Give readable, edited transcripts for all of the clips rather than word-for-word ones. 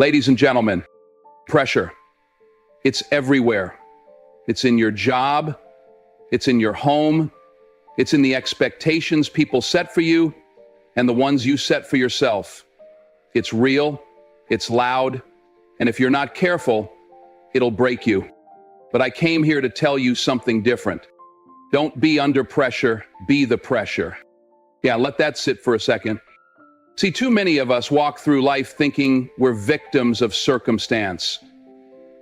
Ladies and gentlemen, pressure. It's everywhere. It's in your job. It's in your home. It's in the expectations people set for you and the ones you set for yourself. It's real. It's loud. And if you're not careful, it'll break you. But I came here to tell you something different. Don't be under pressure. Be the pressure. Yeah, let that sit for a second. See, too many of us walk through life thinking we're victims of circumstance.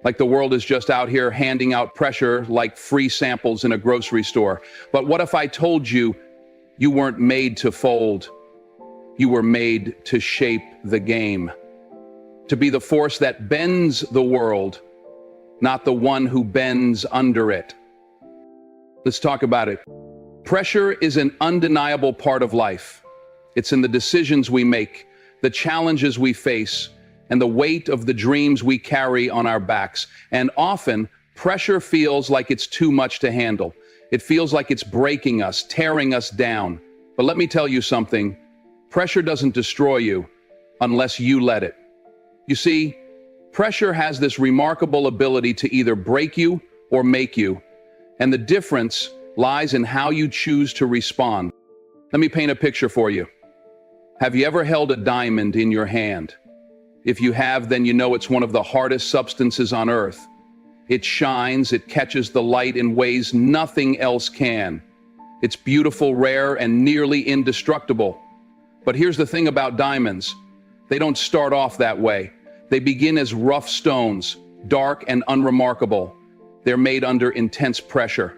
Like the world is just out here handing out pressure like free samples in a grocery store. But what if I told you you weren't made to fold? You were made to shape the game. To be the force that bends the world, not the one who bends under it. Let's talk about it. Pressure is an undeniable part of life. It's in the decisions we make, the challenges we face, and the weight of the dreams we carry on our backs. And often, pressure feels like it's too much to handle. It feels like it's breaking us, tearing us down. But let me tell you something. Pressure doesn't destroy you unless you let it. You see, pressure has this remarkable ability to either break you or make you. And the difference lies in how you choose to respond. Let me paint a picture for you. Have you ever held a diamond in your hand? If you have, then you know it's one of the hardest substances on earth. It shines, it catches the light in ways nothing else can. It's beautiful, rare, and nearly indestructible. But here's the thing about diamonds. They don't start off that way. They begin as rough stones, dark and unremarkable. They're made under intense pressure.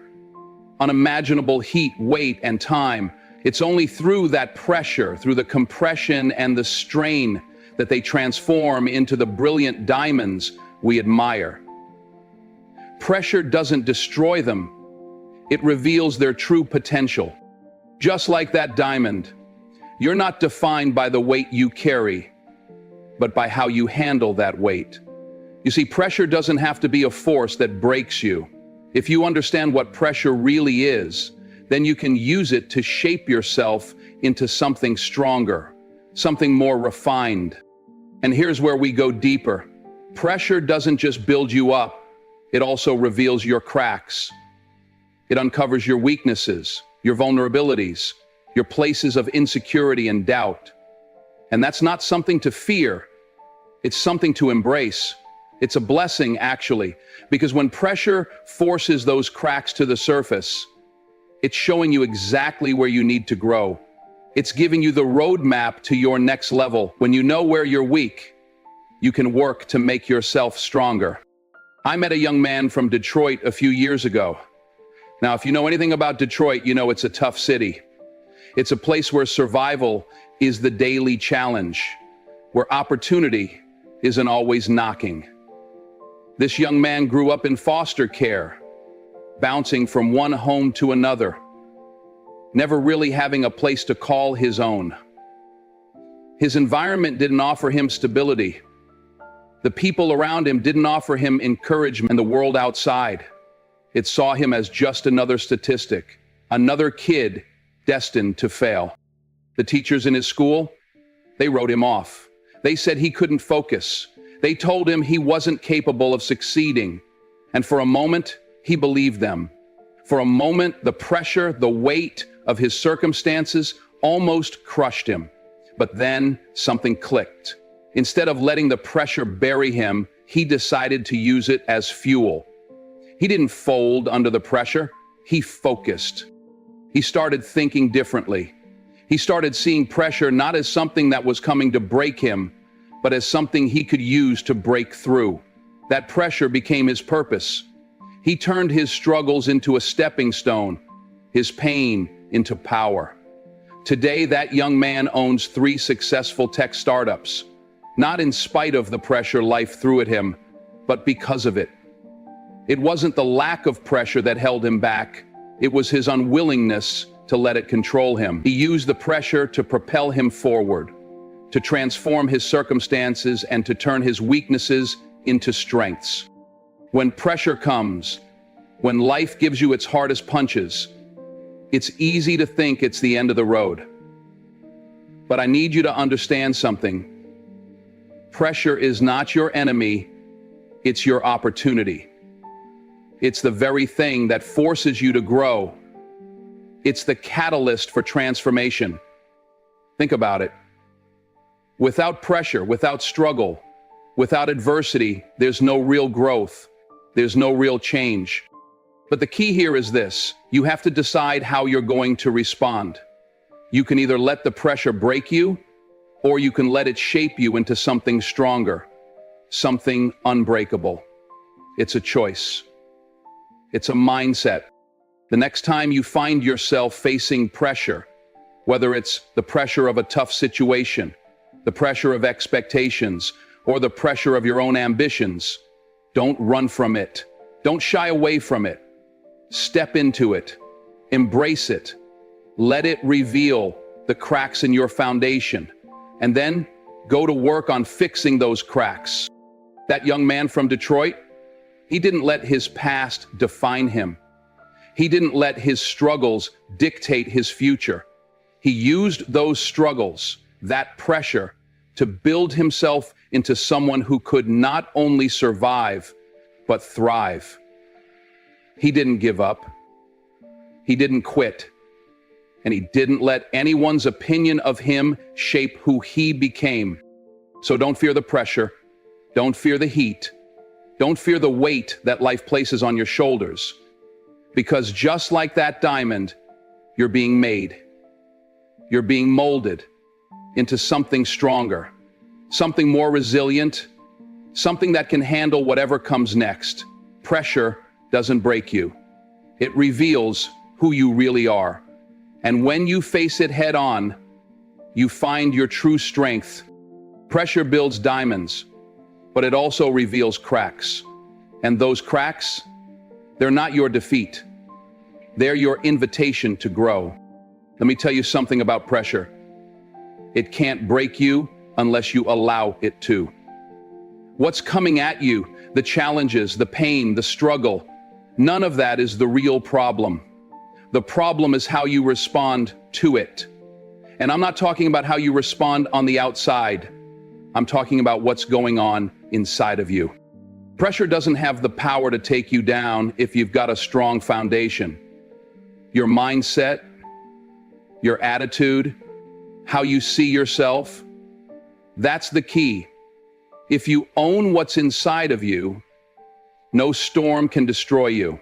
Unimaginable heat, weight, and time. It's only through that pressure, through the compression and the strain, that they transform into the brilliant diamonds we admire. Pressure doesn't destroy them. It reveals their true potential. Just like that diamond, you're not defined by the weight you carry, but by how you handle that weight. You see, pressure doesn't have to be a force that breaks you. If you understand what pressure really is, then you can use it to shape yourself into something stronger, something more refined. And here's where we go deeper. Pressure doesn't just build you up, it also reveals your cracks. It uncovers your weaknesses, your vulnerabilities, your places of insecurity and doubt. And that's not something to fear, it's something to embrace. It's a blessing, actually, because when pressure forces those cracks to the surface, it's showing you exactly where you need to grow. It's giving you the roadmap to your next level. When you know where you're weak, you can work to make yourself stronger. I met a young man from Detroit a few years ago. Now, if you know anything about Detroit, you know it's a tough city. It's a place where survival is the daily challenge, where opportunity isn't always knocking. This young man grew up in foster care, bouncing from one home to another, never really having a place to call his own. His environment didn't offer him stability. The people around him didn't offer him encouragement, and the world outside, it saw him as just another statistic, another kid destined to fail. The teachers in his school, they wrote him off. They said he couldn't focus. They told him he wasn't capable of succeeding. And for a moment, he believed them. For a moment, the pressure, the weight of his circumstances almost crushed him. But then something clicked. Instead of letting the pressure bury him, he decided to use it as fuel. He didn't fold under the pressure, he focused. He started thinking differently. He started seeing pressure not as something that was coming to break him, but as something he could use to break through. That pressure became his purpose. He turned his struggles into a stepping stone, his pain into power. Today, that young man owns 3 successful tech startups, not in spite of the pressure life threw at him, but because of it. It wasn't the lack of pressure that held him back, it was his unwillingness to let it control him. He used the pressure to propel him forward, to transform his circumstances and to turn his weaknesses into strengths. When pressure comes, when life gives you its hardest punches, it's easy to think it's the end of the road. But I need you to understand something. Pressure is not your enemy, it's your opportunity. It's the very thing that forces you to grow. It's the catalyst for transformation. Think about it. Without pressure, without struggle, without adversity, there's no real growth. There's no real change. But the key here is this: you have to decide how you're going to respond. You can either let the pressure break you, or you can let it shape you into something stronger, something unbreakable. It's a choice. It's a mindset. The next time you find yourself facing pressure, whether it's the pressure of a tough situation, the pressure of expectations, or the pressure of your own ambitions, don't run from it. Don't shy away from it. Step into it. Embrace it. Let it reveal the cracks in your foundation, and then go to work on fixing those cracks. That young man from Detroit, he didn't let his past define him. He didn't let his struggles dictate his future. He used those struggles, that pressure, to build himself into someone who could not only survive, but thrive. He didn't give up. He didn't quit. And he didn't let anyone's opinion of him shape who he became. So don't fear the pressure. Don't fear the heat. Don't fear the weight that life places on your shoulders. Because just like that diamond, you're being made. You're being molded into something stronger, something more resilient, something that can handle whatever comes next. Pressure doesn't break you. It reveals who you really are. And when you face it head on, you find your true strength. Pressure builds diamonds, but it also reveals cracks. And those cracks, they're not your defeat. They're your invitation to grow. Let me tell you something about pressure. It can't break you unless you allow it to. What's coming at you, the challenges, the pain, the struggle, none of that is the real problem. The problem is how you respond to it. And I'm not talking about how you respond on the outside. I'm talking about what's going on inside of you. Pressure doesn't have the power to take you down if you've got a strong foundation. Your mindset, your attitude, how you see yourself, that's the key. If you own what's inside of you, no storm can destroy you.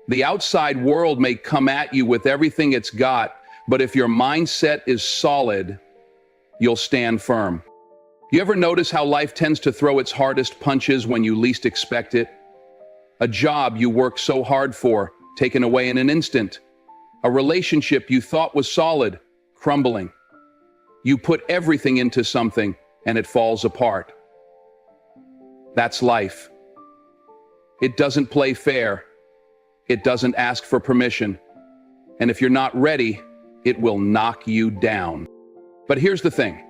The outside world may come at you with everything it's got, but if your mindset is solid, you'll stand firm. You ever notice how life tends to throw its hardest punches when you least expect it? A job you worked so hard for, taken away in an instant. A relationship you thought was solid, crumbling. You put everything into something, and it falls apart. That's life. It doesn't play fair. It doesn't ask for permission. And if you're not ready, it will knock you down. But here's the thing.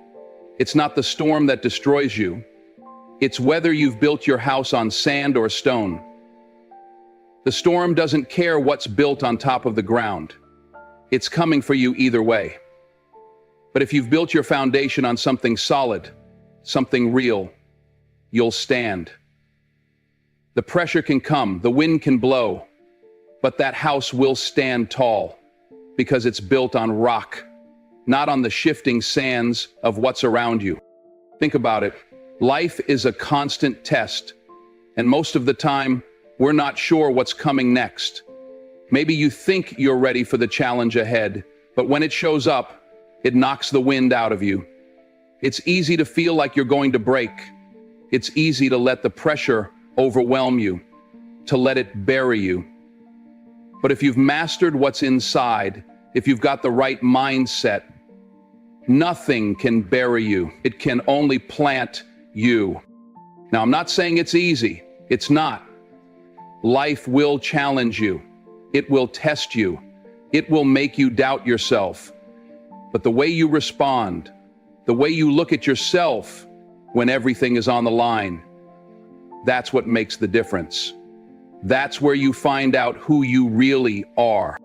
It's not the storm that destroys you. It's whether you've built your house on sand or stone. The storm doesn't care what's built on top of the ground. It's coming for you either way. But if you've built your foundation on something solid, something real, you'll stand. The pressure can come, the wind can blow, but that house will stand tall because it's built on rock, not on the shifting sands of what's around you. Think about it. Life is a constant test, and most of the time, we're not sure what's coming next. Maybe you think you're ready for the challenge ahead, but when it shows up, it knocks the wind out of you. It's easy to feel like you're going to break. It's easy to let the pressure overwhelm you, to let it bury you. But if you've mastered what's inside, if you've got the right mindset, nothing can bury you. It can only plant you. Now, I'm not saying it's easy. It's not. Life will challenge you. It will test you. It will make you doubt yourself. But the way you respond, the way you look at yourself when everything is on the line, that's what makes the difference. That's where you find out who you really are.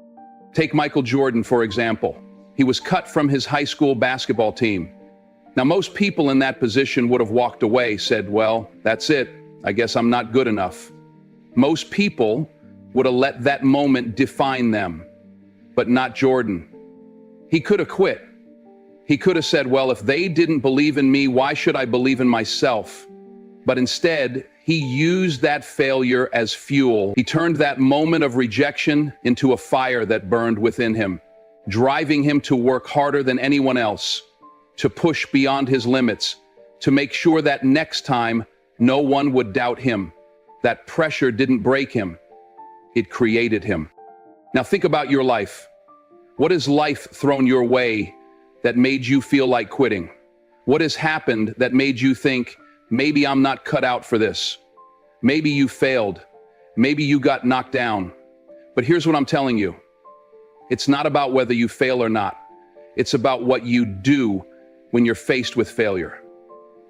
Take Michael Jordan, for example. He was cut from his high school basketball team. Now, most people in that position would have walked away, said, well, that's it. I guess I'm not good enough. Most people would have let that moment define them, but not Jordan. He could have quit. He could have said, well, if they didn't believe in me, why should I believe in myself? But instead, he used that failure as fuel. He turned that moment of rejection into a fire that burned within him, driving him to work harder than anyone else, to push beyond his limits, to make sure that next time no one would doubt him. That pressure didn't break him. It created him. Now think about your life. What has life thrown your way that made you feel like quitting? What has happened that made you think, maybe I'm not cut out for this? Maybe you failed. Maybe you got knocked down. But here's what I'm telling you. It's not about whether you fail or not. It's about what you do when you're faced with failure.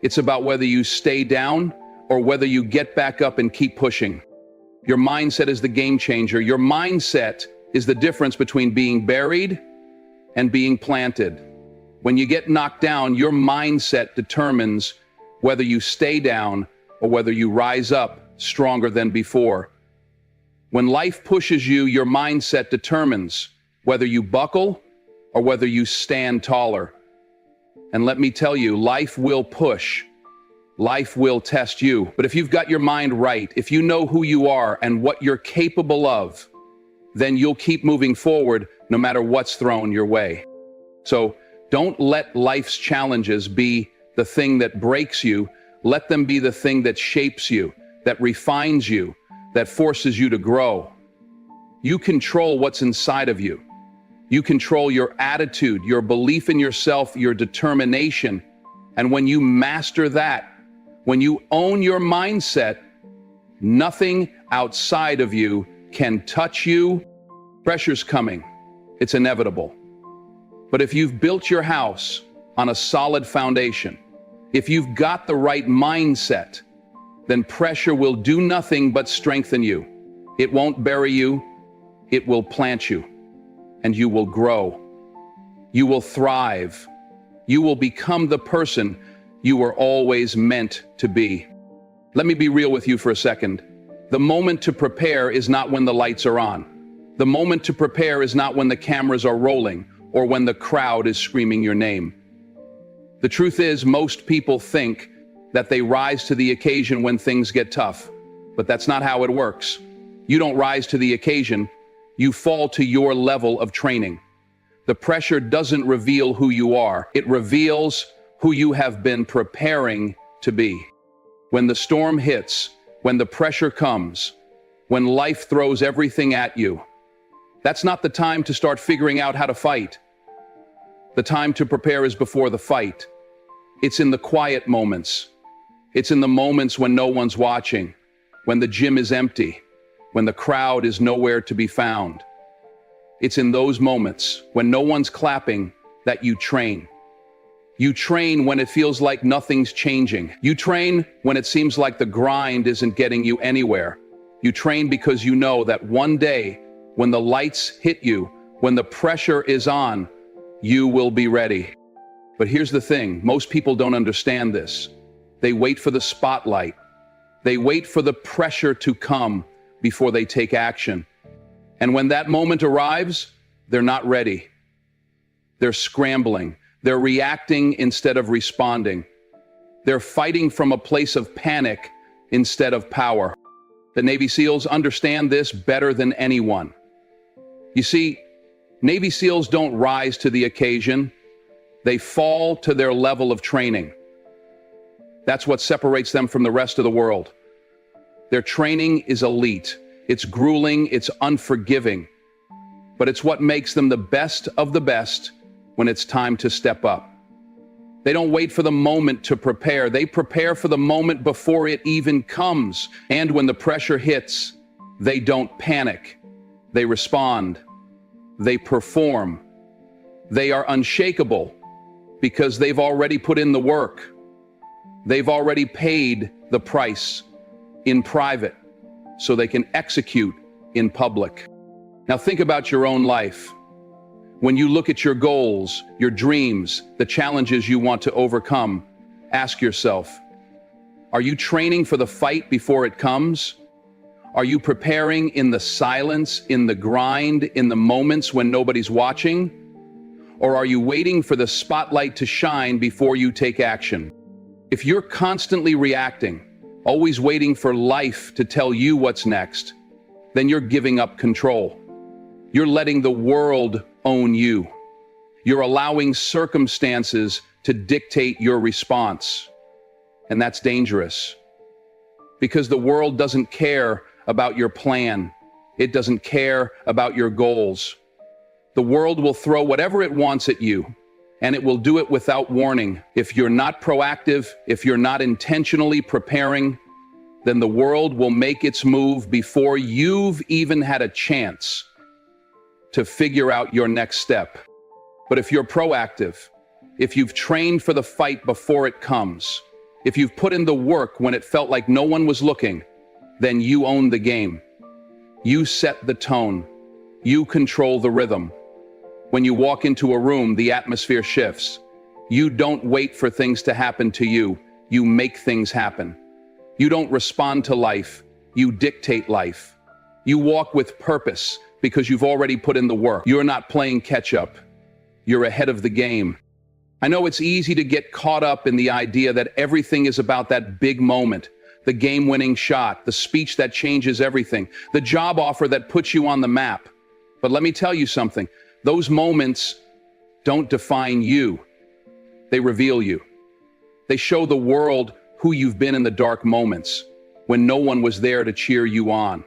It's about whether you stay down or whether you get back up and keep pushing. Your mindset is the game changer. Your mindset is the difference between being buried and being planted. When you get knocked down, your mindset determines whether you stay down or whether you rise up stronger than before. When life pushes you, your mindset determines whether you buckle or whether you stand taller. And let me tell you, life will push. Life will test you. But if you've got your mind right, if you know who you are and what you're capable of, then you'll keep moving forward no matter what's thrown your way. So don't let life's challenges be the thing that breaks you. Let them be the thing that shapes you, that refines you, that forces you to grow. You control what's inside of you. You control your attitude, your belief in yourself, your determination. And when you master that, when you own your mindset, nothing outside of you can touch you. Pressure's coming. It's inevitable. But if you've built your house on a solid foundation, if you've got the right mindset, then pressure will do nothing but strengthen you. It won't bury you. It will plant you, and you will grow. You will thrive. You will become the person you were always meant to be. Let me be real with you for a second. The moment to prepare is not when the lights are on. The moment to prepare is not when the cameras are rolling or when the crowd is screaming your name. The truth is, most people think that they rise to the occasion when things get tough, but that's not how it works. You don't rise to the occasion, you fall to your level of training. The pressure doesn't reveal who you are, it reveals who you have been preparing to be. When the storm hits, when the pressure comes, when life throws everything at you, that's not the time to start figuring out how to fight. The time to prepare is before the fight. It's in the quiet moments. It's in the moments when no one's watching, when the gym is empty, when the crowd is nowhere to be found. It's in those moments when no one's clapping that you train. You train when it feels like nothing's changing. You train when it seems like the grind isn't getting you anywhere. You train because you know that one day, when the lights hit you, when the pressure is on, you will be ready. But here's the thing, most people don't understand this. They wait for the spotlight. They wait for the pressure to come before they take action. And when that moment arrives, they're not ready. They're scrambling. They're reacting instead of responding. They're fighting from a place of panic instead of power. The Navy SEALs understand this better than anyone. You see, Navy SEALs don't rise to the occasion. They fall to their level of training. That's what separates them from the rest of the world. Their training is elite. It's grueling, it's unforgiving. But it's what makes them the best of the best when it's time to step up. They don't wait for the moment to prepare. They prepare for the moment before it even comes. And when the pressure hits, they don't panic. They respond. They perform. They are unshakable because they've already put in the work. They've already paid the price in private so they can execute in public. Now think about your own life. When you look at your goals, your dreams, the challenges you want to overcome, ask yourself, are you training for the fight before it comes? Are you preparing in the silence, in the grind, in the moments when nobody's watching? Or are you waiting for the spotlight to shine before you take action? If you're constantly reacting, always waiting for life to tell you what's next, then you're giving up control. You're letting the world own you. You're allowing circumstances to dictate your response. And that's dangerous. Because the world doesn't care about your plan. It doesn't care about your goals. The world will throw whatever it wants at you, and it will do it without warning. If you're not proactive, if you're not intentionally preparing, then the world will make its move before you've even had a chance to figure out your next step. But if you're proactive, if you've trained for the fight before it comes, if you've put in the work when it felt like no one was looking, then you own the game. You set the tone. You control the rhythm. When you walk into a room, the atmosphere shifts. You don't wait for things to happen to you. You make things happen. You don't respond to life. You dictate life. You walk with purpose because you've already put in the work. You're not playing catch up. You're ahead of the game. I know it's easy to get caught up in the idea that everything is about that big moment, the game-winning shot, the speech that changes everything, the job offer that puts you on the map. But let me tell you something. Those moments don't define you. They reveal you. They show the world who you've been in the dark moments, when no one was there to cheer you on.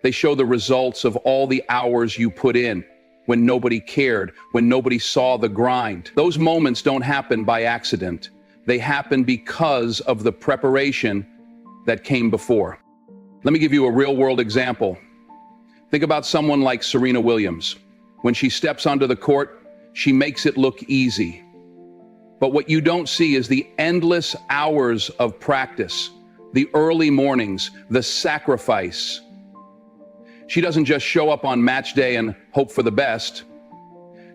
They show the results of all the hours you put in, when nobody cared, when nobody saw the grind. Those moments don't happen by accident. They happen because of the preparation that came before. Let me give you a real-world example. Think about someone like Serena Williams. When she steps onto the court, she makes it look easy. But what you don't see is the endless hours of practice, the early mornings, the sacrifice. She doesn't just show up on match day and hope for the best.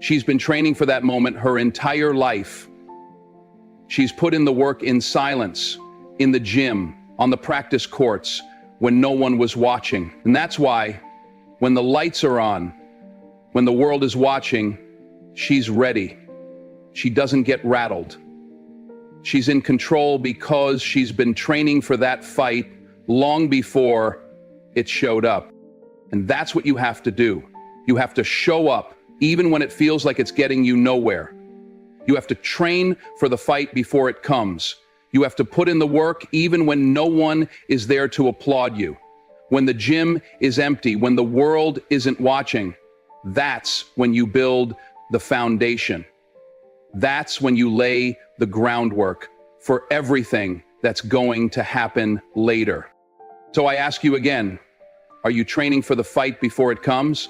She's been training for that moment her entire life. She's put in the work in silence, in the gym, on the practice courts, when no one was watching. And that's why, when the lights are on, when the world is watching, she's ready. She doesn't get rattled. She's in control because she's been training for that fight long before it showed up. And that's what you have to do. You have to show up, even when it feels like it's getting you nowhere. You have to train for the fight before it comes. You have to put in the work even when no one is there to applaud you. When the gym is empty, when the world isn't watching, that's when you build the foundation. That's when you lay the groundwork for everything that's going to happen later. So I ask you again, are you training for the fight before it comes?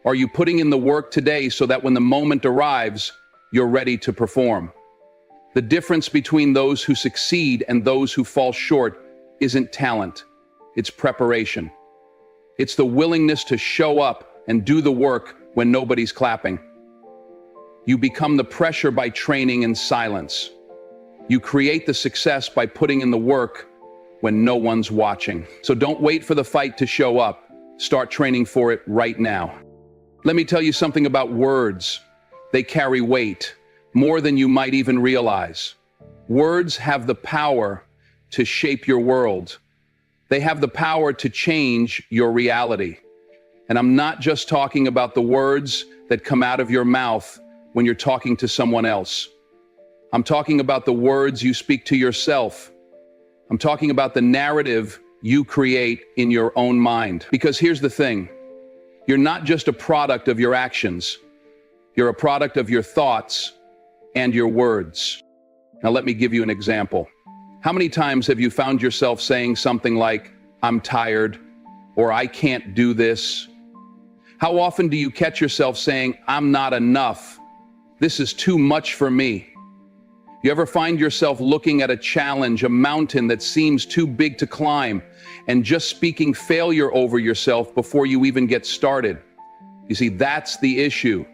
Are you putting in the work today so that when the moment arrives, you're ready to perform? The difference between those who succeed and those who fall short isn't talent, it's preparation. It's the willingness to show up and do the work when nobody's clapping. You become the pressure by training in silence. You create the success by putting in the work when no one's watching. So don't wait for the fight to show up. Start training for it right now. Let me tell you something about words. They carry weight, more than you might even realize. Words have the power to shape your world. They have the power to change your reality. And I'm not just talking about the words that come out of your mouth when you're talking to someone else. I'm talking about the words you speak to yourself. I'm talking about the narrative you create in your own mind. Because here's the thing, you're not just a product of your actions. You're a product of your thoughts and your words. Now let me give you an example. How many times have you found yourself saying something like, I'm tired, or I can't do this? How often do you catch yourself saying, I'm not enough? This is too much for me. You ever find yourself looking at a challenge, a mountain that seems too big to climb, and just speaking failure over yourself before you even get started? You see, that's the issue.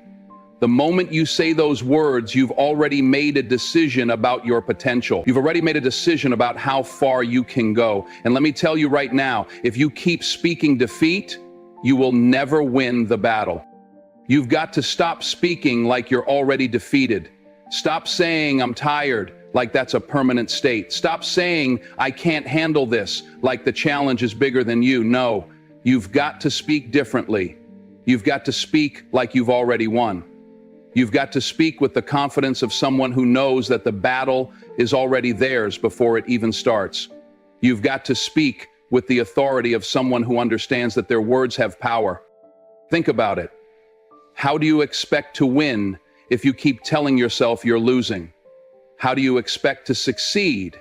The moment you say those words, you've already made a decision about your potential. You've already made a decision about how far you can go. And let me tell you right now, if you keep speaking defeat, you will never win the battle. You've got to stop speaking like you're already defeated. Stop saying, I'm tired, like that's a permanent state. Stop saying, I can't handle this, like the challenge is bigger than you. No, you've got to speak differently. You've got to speak like you've already won. You've got to speak with the confidence of someone who knows that the battle is already theirs before it even starts. You've got to speak with the authority of someone who understands that their words have power. Think about it. How do you expect to win if you keep telling yourself you're losing? How do you expect to succeed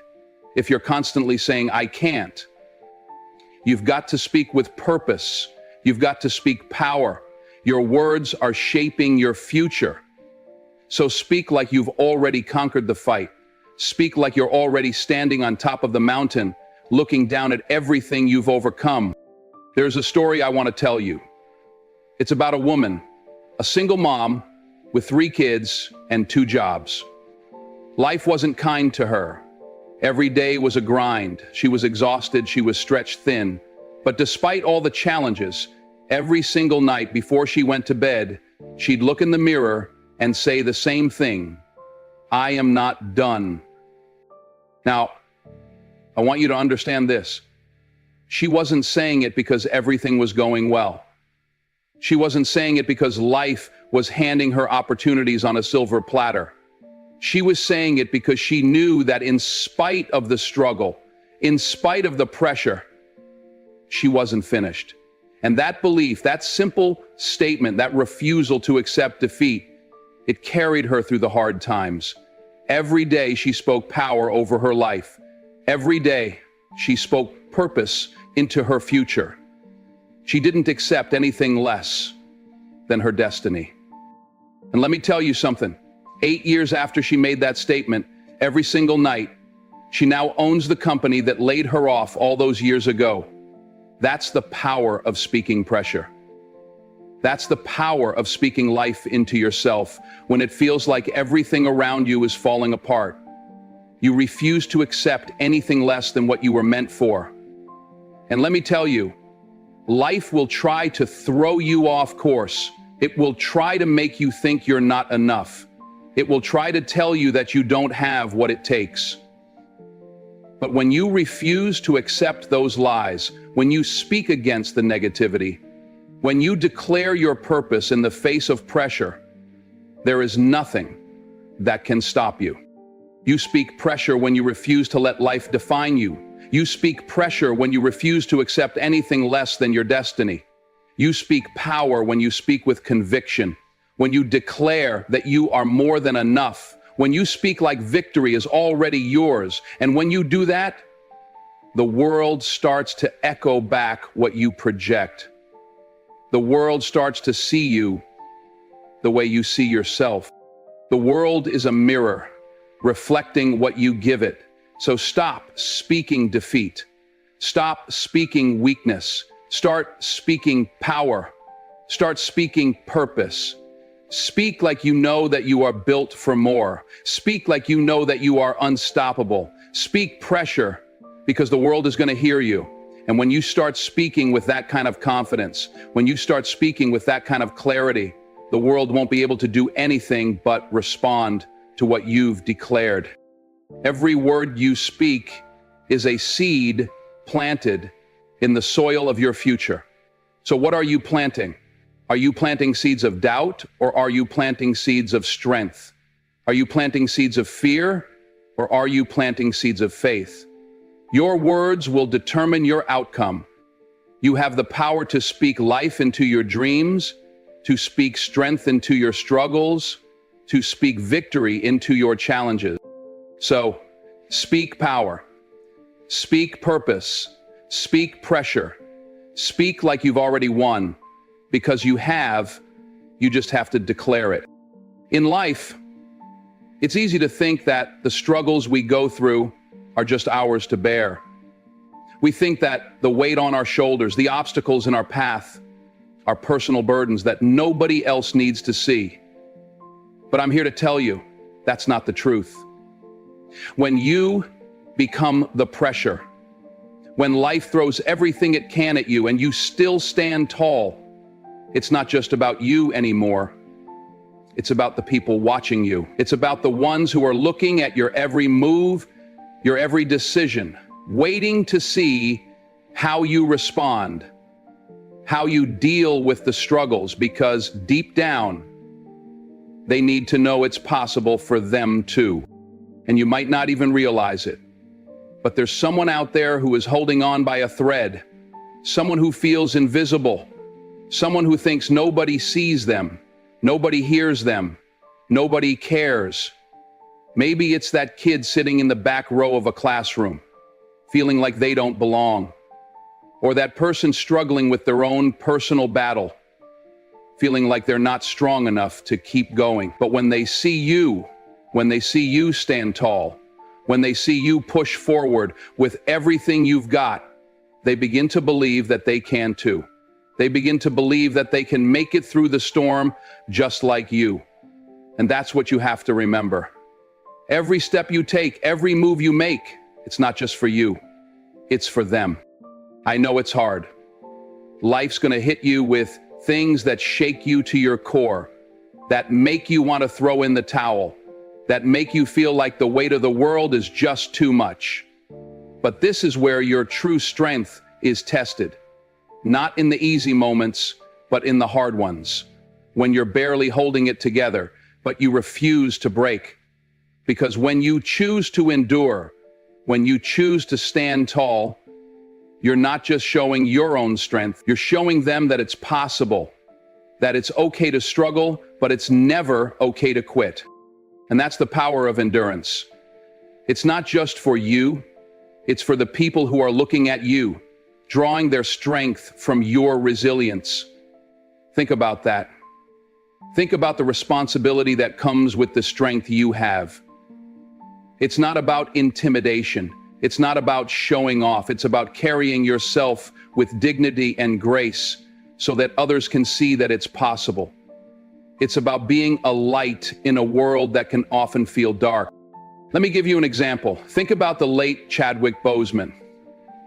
if you're constantly saying, I can't? You've got to speak with purpose. You've got to speak power. Your words are shaping your future. So speak like you've already conquered the fight. Speak like you're already standing on top of the mountain, looking down at everything you've overcome. There's a story I want to tell you. It's about a woman, a single mom with 3 kids and 2 jobs. Life wasn't kind to her. Every day was a grind. She was exhausted. She was stretched thin. But despite all the challenges, every single night before she went to bed, she'd look in the mirror and say the same thing: I am not done. Now, I want you to understand this. She wasn't saying it because everything was going well. She wasn't saying it because life was handing her opportunities on a silver platter. She was saying it because she knew that in spite of the struggle, in spite of the pressure, she wasn't finished. And that belief, that simple statement, that refusal to accept defeat, it carried her through the hard times. Every day she spoke power over her life. Every day she spoke purpose into her future. She didn't accept anything less than her destiny. And let me tell you something. 8 years after she made that statement, every single night, she now owns the company that laid her off all those years ago. That's the power of speaking pressure. That's the power of speaking life into yourself when it feels like everything around you is falling apart. You refuse to accept anything less than what you were meant for. And let me tell you, life will try to throw you off course. It will try to make you think you're not enough. It will try to tell you that you don't have what it takes. But when you refuse to accept those lies, when you speak against the negativity, when you declare your purpose in the face of pressure, there is nothing that can stop you. You speak pressure when you refuse to let life define you. You speak pressure when you refuse to accept anything less than your destiny. You speak power when you speak with conviction, when you declare that you are more than enough, when you speak like victory is already yours. And when you do that, the world starts to echo back what you project. The world starts to see you the way you see yourself. The world is a mirror reflecting what you give it. So stop speaking defeat. Stop speaking weakness. Start speaking power. Start speaking purpose. Speak like you know that you are built for more. Speak like you know that you are unstoppable. Speak pressure because the world is going to hear you. And when you start speaking with that kind of confidence, when you start speaking with that kind of clarity, the world won't be able to do anything but respond to what you've declared. Every word you speak is a seed planted in the soil of your future. So what are you planting? Are you planting seeds of doubt, or are you planting seeds of strength? Are you planting seeds of fear, or are you planting seeds of faith? Your words will determine your outcome. You have the power to speak life into your dreams, to speak strength into your struggles, to speak victory into your challenges. So, speak power, speak purpose, speak pressure, speak like you've already won. Because you just have to declare it. In life, it's easy to think that the struggles we go through are just ours to bear. We think that the weight on our shoulders, the obstacles in our path, are personal burdens that nobody else needs to see. But I'm here to tell you, that's not the truth. When you become the pressure, when life throws everything it can at you and you still stand tall, it's not just about you anymore. It's about the people watching you. It's about the ones who are looking at your every move, your every decision, waiting to see how you respond, how you deal with the struggles, because deep down, they need to know it's possible for them too. And you might not even realize it. But there's someone out there who is holding on by a thread, someone who feels invisible, someone who thinks nobody sees them, nobody hears them, nobody cares. Maybe it's that kid sitting in the back row of a classroom, feeling like they don't belong, or that person struggling with their own personal battle, feeling like they're not strong enough to keep going. But when they see you stand tall, when they see you push forward with everything you've got, they begin to believe that they can too. They begin to believe that they can make it through the storm just like you. And that's what you have to remember. Every step you take, every move you make, it's not just for you, it's for them. I know it's hard. Life's gonna hit you with things that shake you to your core, that make you want to throw in the towel, that make you feel like the weight of the world is just too much. But this is where your true strength is tested. Not in the easy moments, but in the hard ones. When you're barely holding it together, but you refuse to break. Because when you choose to endure, when you choose to stand tall, you're not just showing your own strength, you're showing them that it's possible, that it's okay to struggle, but it's never okay to quit. And that's the power of endurance. It's not just for you, it's for the people who are looking at you, drawing their strength from your resilience. Think about that. Think about the responsibility that comes with the strength you have. It's not about intimidation. It's not about showing off. It's about carrying yourself with dignity and grace so that others can see that it's possible. It's about being a light in a world that can often feel dark. Let me give you an example. Think about the late Chadwick Boseman.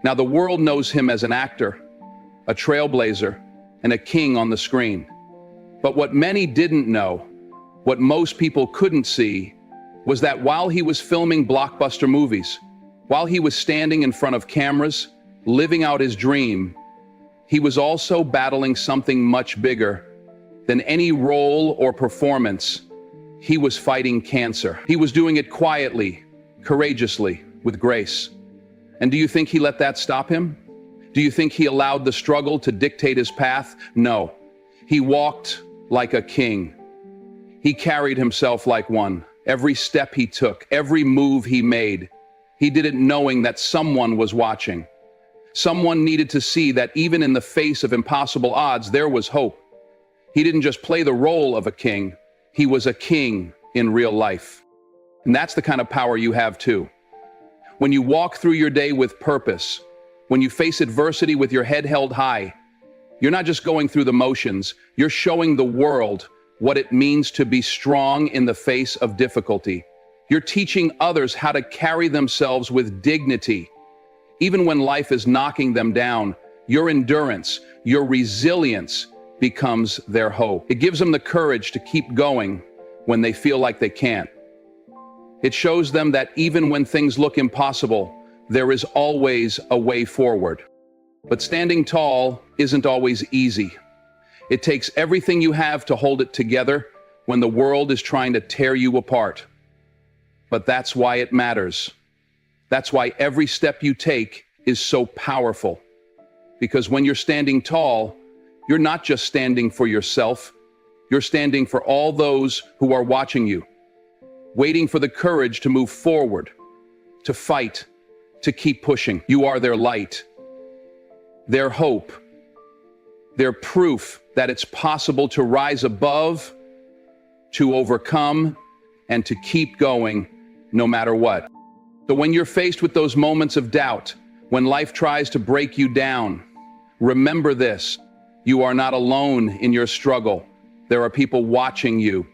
Now, the world knows him as an actor, a trailblazer, and a king on the screen. But what many didn't know, what most people couldn't see, was that while he was filming blockbuster movies, while he was standing in front of cameras, living out his dream, he was also battling something much bigger than any role or performance. He was fighting cancer. He was doing it quietly, courageously, with grace. And do you think he let that stop him? Do you think he allowed the struggle to dictate his path? No. He walked like a king. He carried himself like one. Every step he took, every move he made, he did it knowing that someone was watching. Someone needed to see that even in the face of impossible odds, there was hope. He didn't just play the role of a king, he was a king in real life. And that's the kind of power you have too. When you walk through your day with purpose, when you face adversity with your head held high, you're not just going through the motions, you're showing the world what it means to be strong in the face of difficulty. You're teaching others how to carry themselves with dignity. Even when life is knocking them down, your endurance, your resilience becomes their hope. It gives them the courage to keep going when they feel like they can't. It shows them that even when things look impossible, there is always a way forward. But standing tall isn't always easy. It takes everything you have to hold it together when the world is trying to tear you apart. But that's why it matters. That's why every step you take is so powerful. Because when you're standing tall, you're not just standing for yourself, you're standing for all those who are watching you, waiting for the courage to move forward, to fight, to keep pushing. You are their light, their hope, their proof that it's possible to rise above, to overcome, and to keep going no matter what. So when you're faced with those moments of doubt, when life tries to break you down, remember this: you are not alone in your struggle. There are people watching you.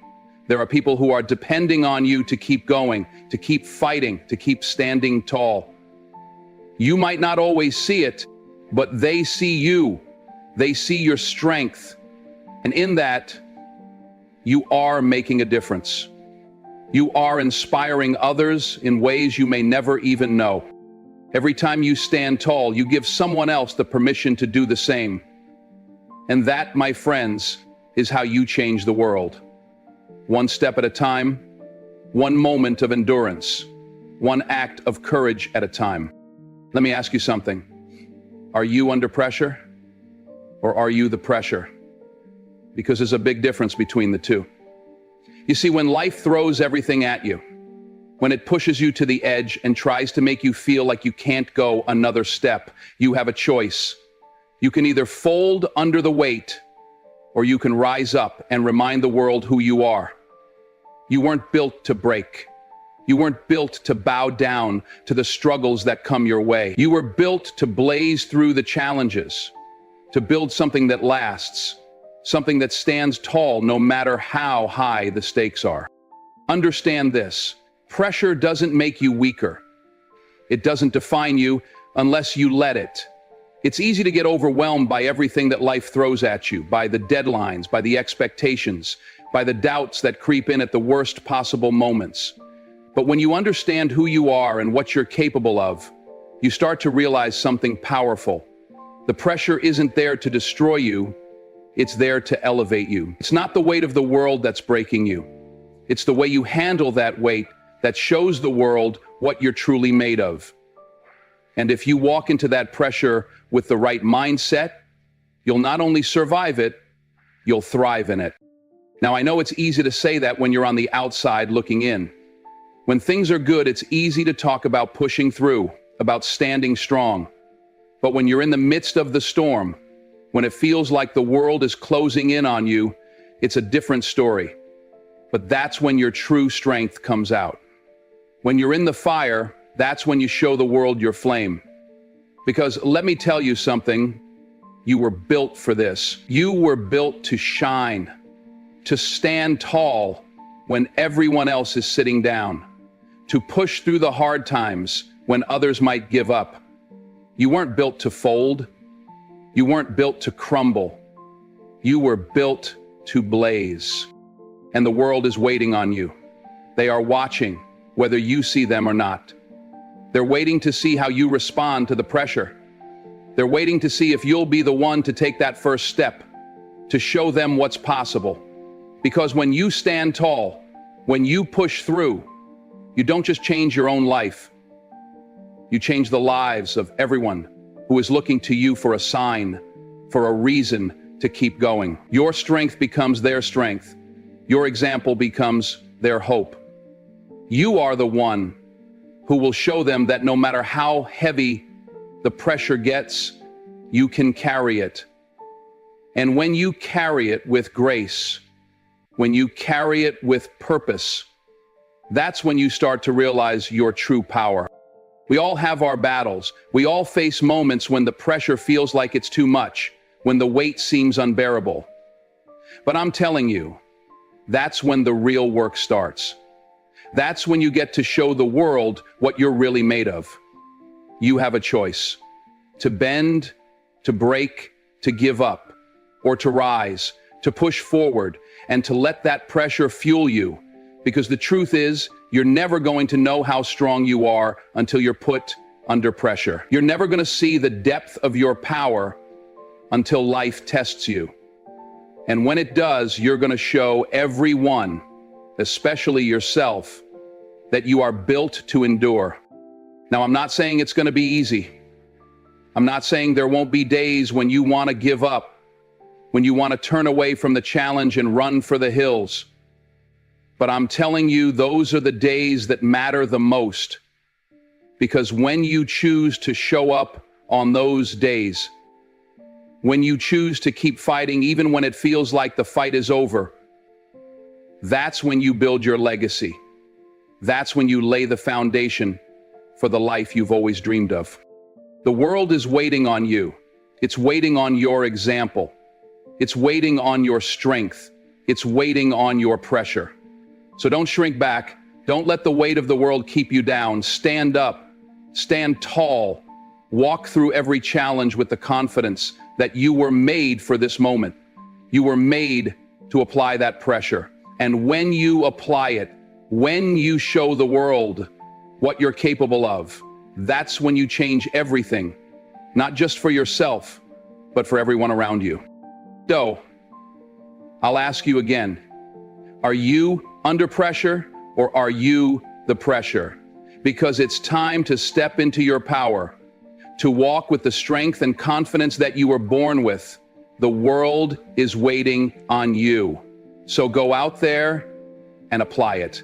There are people who are depending on you to keep going, to keep fighting, to keep standing tall. You might not always see it, but they see you. They see your strength. And in that, you are making a difference. You are inspiring others in ways you may never even know. Every time you stand tall, you give someone else the permission to do the same. And that, my friends, is how you change the world. One step at a time, one moment of endurance, one act of courage at a time. Let me ask you something. Are you under pressure, or are you the pressure? Because there's a big difference between the two. You see, when life throws everything at you, when it pushes you to the edge and tries to make you feel like you can't go another step, you have a choice. You can either fold under the weight, or you can rise up and remind the world who you are. You weren't built to break. You weren't built to bow down to the struggles that come your way. You were built to blaze through the challenges, to build something that lasts, something that stands tall no matter how high the stakes are. Understand this: pressure doesn't make you weaker. It doesn't define you unless you let it. It's easy to get overwhelmed by everything that life throws at you, by the deadlines, by the expectations, by the doubts that creep in at the worst possible moments. But when you understand who you are and what you're capable of, you start to realize something powerful. The pressure isn't there to destroy you, it's there to elevate you. It's not the weight of the world that's breaking you. It's the way you handle that weight that shows the world what you're truly made of. And if you walk into that pressure with the right mindset, you'll not only survive it, you'll thrive in it. Now, I know it's easy to say that when you're on the outside looking in. When things are good, it's easy to talk about pushing through, about standing strong. But when you're in the midst of the storm, when it feels like the world is closing in on you, it's a different story. But that's when your true strength comes out. When you're in the fire, that's when you show the world your flame. Because let me tell you something, you were built for this. You were built to shine, to stand tall when everyone else is sitting down, to push through the hard times when others might give up. You weren't built to fold. You weren't built to crumble. You were built to blaze. And the world is waiting on you. They are watching, whether you see them or not. They're waiting to see how you respond to the pressure. They're waiting to see if you'll be the one to take that first step, to show them what's possible. Because when you stand tall, when you push through, you don't just change your own life. You change the lives of everyone who is looking to you for a sign, for a reason to keep going. Your strength becomes their strength. Your example becomes their hope. You are the one who will show them that no matter how heavy the pressure gets, you can carry it. And when you carry it with grace, when you carry it with purpose, that's when you start to realize your true power. We all have our battles. We all face moments when the pressure feels like it's too much, when the weight seems unbearable. But I'm telling you, that's when the real work starts. That's when you get to show the world what you're really made of. You have a choice: to bend, to break, to give up, or to rise, to push forward, and to let that pressure fuel you. Because the truth is, you're never going to know how strong you are until you're put under pressure. You're never going to see the depth of your power until life tests you. And when it does, you're going to show everyone, especially yourself, that you are built to endure. Now, I'm not saying it's going to be easy. I'm not saying there won't be days when you want to give up, when you want to turn away from the challenge and run for the hills. But I'm telling you, those are the days that matter the most. Because when you choose to show up on those days, when you choose to keep fighting even when it feels like the fight is over, that's when you build your legacy. That's when you lay the foundation for the life you've always dreamed of. The world is waiting on you. It's waiting on your example. It's waiting on your strength. It's waiting on your pressure. So don't shrink back. Don't let the weight of the world keep you down. Stand up, stand tall, walk through every challenge with the confidence that you were made for this moment. You were made to apply that pressure. And when you apply it, when you show the world what you're capable of, that's when you change everything, not just for yourself, but for everyone around you. So, I'll ask you again, are you under pressure or are you the pressure? Because it's time to step into your power, to walk with the strength and confidence that you were born with. The world is waiting on you. So go out there and apply it.